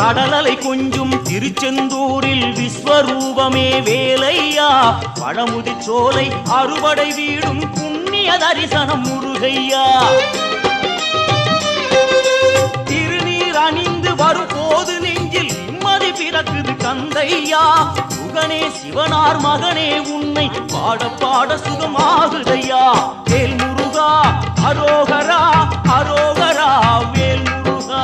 கடலலை கொஞ்சும் திருச்செந்தூரில் விஸ்வரூபமே வேலையா பழமுதி சோலை அறுபடை வீடும் புண்ணிய தரிசனம் முருகையா திருநீர் அணிந்து வரும் போது நெஞ்சில் நிம்மதி பிறக்குது கந்தையா சுகனே சிவனார் மகனே உன்னை பாட பாட சுகமாகுதையா வேல் முருகா அரோகரா அரோகரா வேல் முருகா